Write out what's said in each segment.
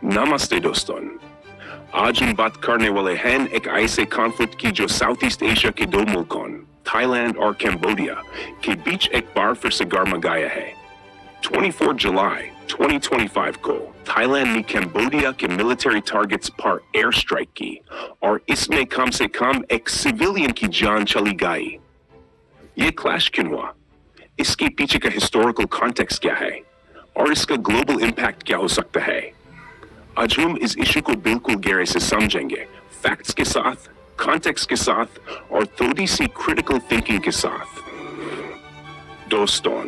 नमस्ते दोस्तों। आज हम बात करने वाले हैं एक ऐसे कॉन्फ्लिक्ट की जो साउथ ईस्ट एशिया के दो मुल्कों थाईलैंड और कैम्बोडिया के बीच एक बार फिर से गर्मा गया है। 24 जुलाई 2025 को थाईलैंड ने कैम्बोडिया के मिलिट्री टारगेट्स पर एयर स्ट्राइक की और इसमें कम से कम एक सिविलियन की जान चली गई। ये क्लैश क्यों हुआ? इसके पीछे का हिस्टोरिकल कॉन्टेक्स्ट क्या है और इसका ग्लोबल इम्पैक्ट क्या हो सकता है? आज हम इस इशू को बिल्कुल गहरे से समझेंगे, फैक्ट्स के साथ, कॉन्टेक्स्ट के साथ और थोड़ी सी क्रिटिकल थिंकिंग के साथ। दोस्तों,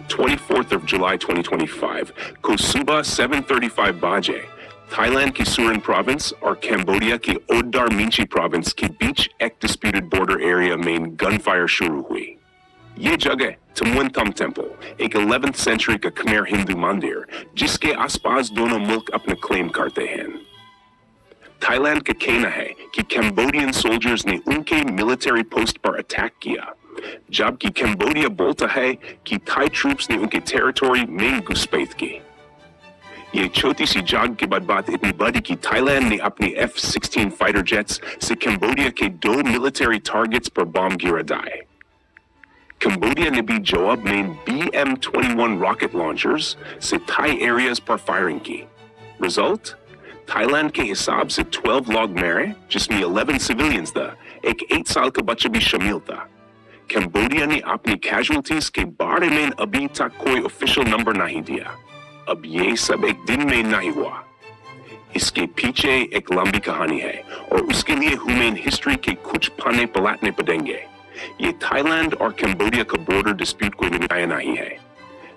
24 जुलाई 2025 को सुबह 7:35 बजे थाईलैंड की सुरन प्रोविंस और कैम्बोडिया की ओडदार मिंची प्रोविंस के बीच एक डिस्प्यूटेड बॉर्डर एरिया में गन फायर शुरू हुई। ये जगह तमुन थम टेम्पल, एक 11th सेंचुरी का खमेर हिंदू मंदिर, जिसके आसपास दोनों मुल्क अपने क्लेम करते हैं। थाईलैंड का कहना है कि कैम्बोडियन सोल्जर्स ने उनके मिलिट्री पोस्ट पर अटैक किया, जबकि कैम्बोडिया बोलता है कि थाई ट्रूप्स ने उनके टेरिटरी में घुसपैठ की। ये छोटी सी जंग के बाद बात इतनी बढ़ी कि थाईलैंड ने अपनी F-16 फाइटर जेट्स से कैम्बोडिया के 2 मिलिट्री टारगेट्स पर बम गिरा दिए। कैम्बोडिया ने भी जवाब में BM-21 रॉकेट लॉन्चर्स से थाई एरियाज पर फायरिंग की। रिजल्ट? थाईलैंड के हिसाब से 12 लोग मरे, जिसमें 11 सिविलियंस था, एक 8 साल का बच्चा भी शामिल था। कैम्बोडिया ने अपनी कैजुअलिटीज के बारे में अभी तक कोई ऑफिशियल नंबर नहीं दिया। अब ये सब एक दिन में नहीं हुआ। इसके पीछे एक लंबी कहानी है और उसके लिए ह्यूमन हिस्ट्री के कुछ पन्ने पलटने पड़ेंगे। ये थाईलैंड और कैम्बोडिया का बॉर्डर डिस्प्यूट कोई नया नहीं है।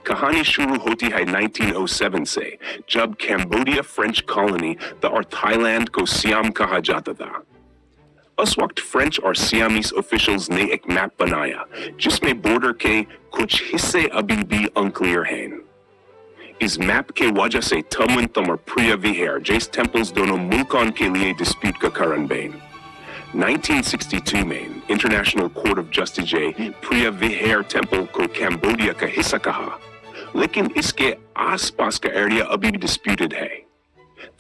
कहानी शुरू होती है 1907 से, जब कैम्बोडिया फ्रेंच कॉलोनी था और थाईलैंड को सियाम कहा जाता था। उस वक्त फ्रेंच और सियामीज ऑफिशियल्स ने एक मैप बनाया, जिसमें बॉर्डर के कुछ हिस्से अभी भी अनक्लियर हैं। इस मैप के वजह से तमुन थम और प्रिया विहार जैसे टेम्पल्स दोनों मुल्कों के लिए डिस्प्यूट का कारण बने। 1962 में इंटरनेशनल कोर्ट ऑफ जस्टिस ने प्रिया विहार टेम्पल को कैम्बोडिया का हिस्सा कहा, लेकिन इसके आसपास का एरिया अभी भी डिस्प्यूटेड है।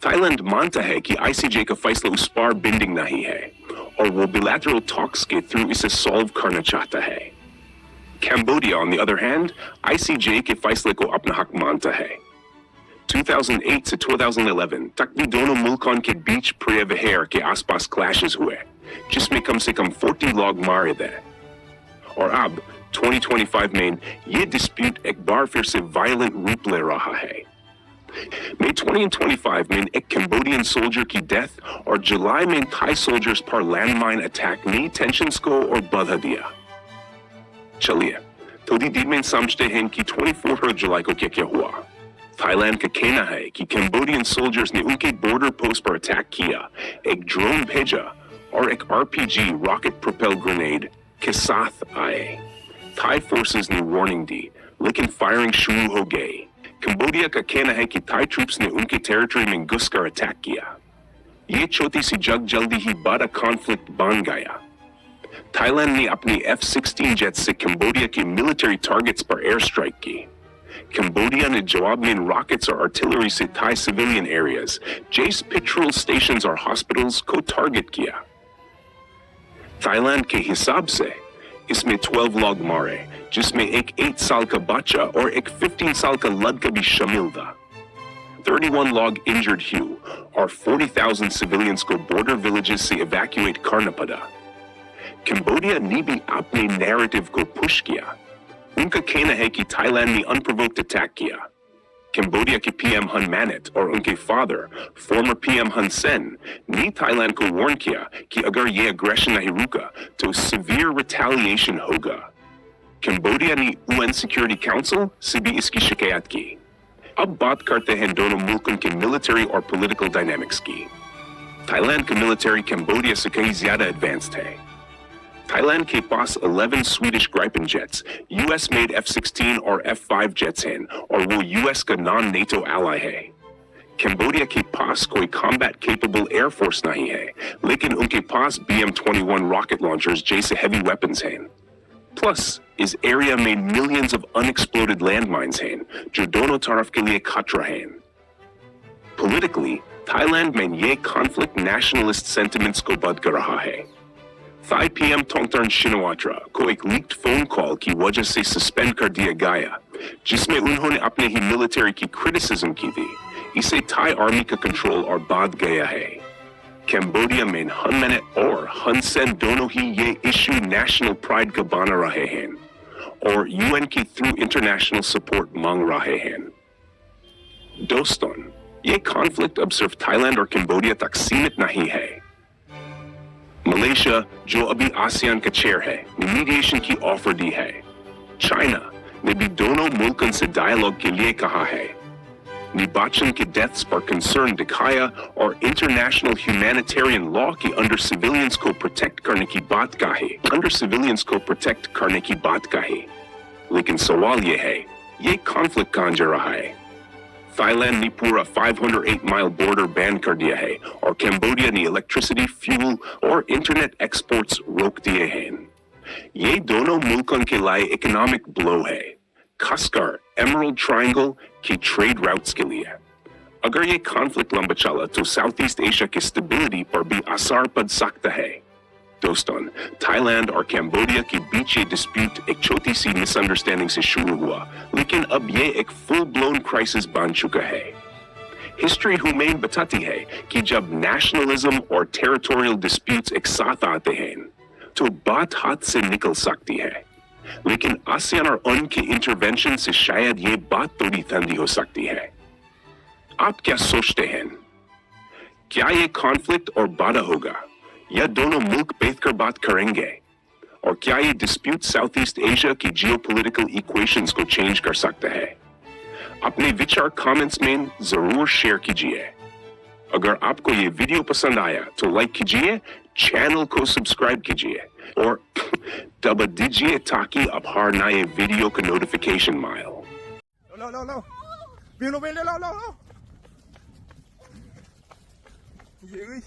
थाईलैंड मानता है कि ICJ का फैसला उस पर बिंडिंग नहीं है और वो बिलैटरल टॉक्स के थ्रू इसे सॉल्व करना चाहता है। Cambodia, on the other hand, ICJ के फैसले को अपना हक मानता है। 2008 से 2011 तक भी दोनों मुल्कों के बीच प्रिया विहार के आसपास क्लैशेस हुए, जिसमें कम से कम 40 लोग मारे गए। और अब 2025 में ये डिस्प्यूट एक बार फिर से वायलेंट रूप ले रहा है। मई 2025 में एक कैम्बोडियन सोल्जर की डेथ और जुलाई में थाई सोल्जर्स पर लैंडमाइन अटैक ने टेंशंस को और बढ़ा दिया। चलिए थोड़ी देर में समझते हैं कि 24 जुलाई को क्या क्या हुआ। थाईलैंड का कहना है कि कैम्बोडियन सोल्जर्स ने उनके बॉर्डर पोस्ट पर अटैक किया, एक ड्रोन भेजा और एक RPG रॉकेट प्रोपेल ग्रेनेड के साथ आए। थाई फोर्सेस ने वार्निंग दी, लेकिन फायरिंग शुरू हो गई। कैम्बोडिया का कहना है कि थाई ट्रूप्स ने उनके टेरिटरी में घुसकर अटैक किया। ये छोटी सी जंग जल्दी ही बड़ा कॉन्फ्लिक्ट बन गया। थाईलैंड ने अपनी F-16 जेट्स से कैम्बोडिया के मिलिट्री टारगेट्स पर एयर स्ट्राइक की। कैम्बोडिया ने जवाब में रॉकेट्स और आर्टिलरी से थाई सिविलियन एरियाज जैसे पेट्रोल स्टेशंस और हॉस्पिटल्स को टारगेट किया। थाईलैंड के हिसाब से इसमें 12 लोग मारे, जिसमें एक 8 साल का बच्चा और एक 15 साल का लड़का भी शामिल था। 31 लोग इंजर्ड हुए और 40,000 सिविलियंस को बॉर्डर विलेजेस से इवैक्यूएट करना पड़ा। कैम्बोडिया ने भी अपने नैरेटिव को पुश किया। उनका कहना है कि थाईलैंड ने अनप्रोवोक्ड अटैक किया। कैम्बोडिया के PM हन मैनेट और उनके फादर फॉर्मर PM हन सेन ने थाईलैंड को वार्न किया कि अगर ये अग्रेशन नहीं रुका तो सिवियर रिटेलिएशन होगा। कैम्बोडिया ने UN सिक्योरिटी काउंसिल से भी इसकी शिकायत की। अब बात करते हैं दोनों मुल्कों के मिलिट्री और पॉलिटिकल डायनामिक्स की। थाईलैंड का मिलिट्री कैम्बोडिया से कहीं ज्यादा एडवांस्ड है। थाईलैंड के पास 11 Swedish Gripen jets, US made F-16 और F-5 जेट्स हैं और वो US का नॉन नेटो एलाय है। कैम्बोडिया के पास कोई कॉम्बैट केपेबल एयरफोर्स नहीं है, लेकिन उनके पास BM-21 रॉकेट लॉन्चर्स जैसे हेवी वेपन्स हैं। प्लस इस एरिया में मिलियंस ऑफ अनएक्सप्लोडेड लैंडमाइंस हैं, जो दोनों तरफ के लिए खतरा हैं। Politically, Thailand में ये conflict nationalist sentiments को बद कर रहा है। Thai PM Tongtarn Shinawatra को एक leaked phone call की वजह से suspend कर दिया गया, जिसमें उन्होंने अपने ही military की criticism की थी। इसे Thai Army का control और बाद गया है। Cambodia में Hun Manet और Hun Sen दोनों ही ये issue national pride का बना रहे हैं, और UN की through international support मांग रहे हैं। दोस्तों, ये conflict अब सिर्फ थाईलैंड और कंबोडिया तक सीमित नहीं है। मलेशिया, जो अभी आसियान का चेयर है, ने मीडिएशन की ऑफर दी है। चाइना ने भी दोनों मुल्कों से डायलॉग के लिए कहा है। निर्वाचन के डेथ्स पर कंसर्न दिखाया और इंटरनेशनल ह्यूमैनिटेरियन लॉ की अंडर सिविलियंस को प्रोटेक्ट करने की बात कही। लेकिन सवाल ये है, ये कॉन्फ्लिक्ट कहां जा रहा है? थाईलैंड ने पूरा 508 माइल बॉर्डर बैन कर दिया है और कंबोडिया ने इलेक्ट्रिसिटी, फ्यूल और इंटरनेट एक्सपोर्ट्स रोक दिए हैं। ये दोनों मुल्कों के लिए इकोनॉमिक ब्लो है, खासकर एमरल्ड ट्रायंगल की ट्रेड रूट्स के लिए। अगर ये कॉन्फ्लिक्ट लंबा चला तो साउथ ईस्ट एशिया की स्टेबिलिटी पर भी असर पड़ सकता है। दोस्तों, थाईलैंड और कंबोडिया के बीच ये डिस्प्यूट एक छोटी सी मिसअंडरस्टैंडिंग से शुरू हुआ, लेकिन अब ये एक फुल ब्लोन क्राइसिस बन चुका है। हिस्ट्री हमें बताती है कि जब नेशनलिज्म और टेरिटोरियल डिस्प्यूट्स एक साथ आते हैं, तो बात हाथ से निकल सकती है। लेकिन आसियान और उनके इंटरवेंशन से शायद ये बात थोड़ी ठंडी हो सकती है। आप क्या सोचते हैं? क्या ये कॉन्फ्लिक्ट और बड़ा होगा, या दोनों मुल्क बैठकर बात करेंगे? और क्या ये डिस्प्यूट साउथ ईस्ट एशिया की जियोपॉलिटिकल इक्वेशंस को चेंज कर सकता है? अपने विचार कमेंट्स में जरूर शेयर कीजिए। अगर आपको ये वीडियो पसंद आया तो लाइक कीजिए, चैनल को सब्सक्राइब कीजिए और दबा दीजिए ताकि आप हर नए वीडियो का नोटिफिकेशन मिले। लो बिन लो ये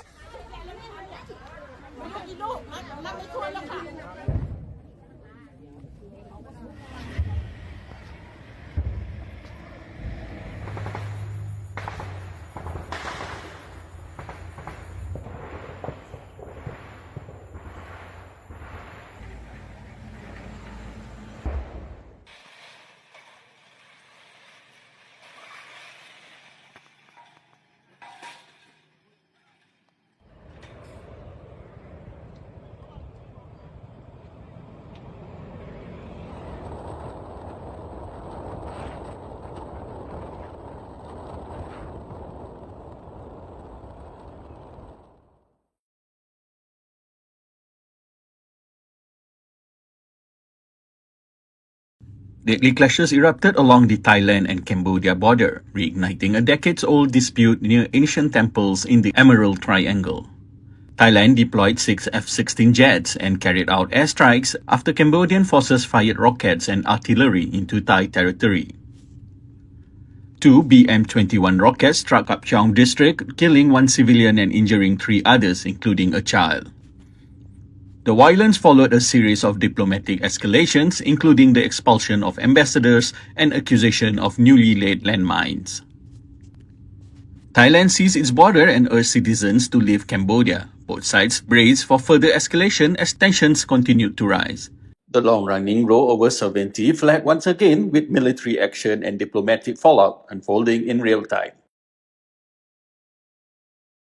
Deadly clashes erupted along the Thailand and Cambodia border, reigniting a decades-old dispute near ancient temples in the Emerald Triangle. Thailand deployed 6 F-16 jets and carried out airstrikes after Cambodian forces fired rockets and artillery into Thai territory. 2 BM-21 rockets struck Upchong district, killing 1 civilian and injuring 3 others, including a child. The violence followed a series of diplomatic escalations, including the expulsion of ambassadors and accusation of newly laid landmines. Thailand seized its border and urged citizens to leave Cambodia. Both sides braced for further escalation as tensions continued to rise. The long-running row over sovereignty flagged once again, with military action and diplomatic fallout unfolding in real time.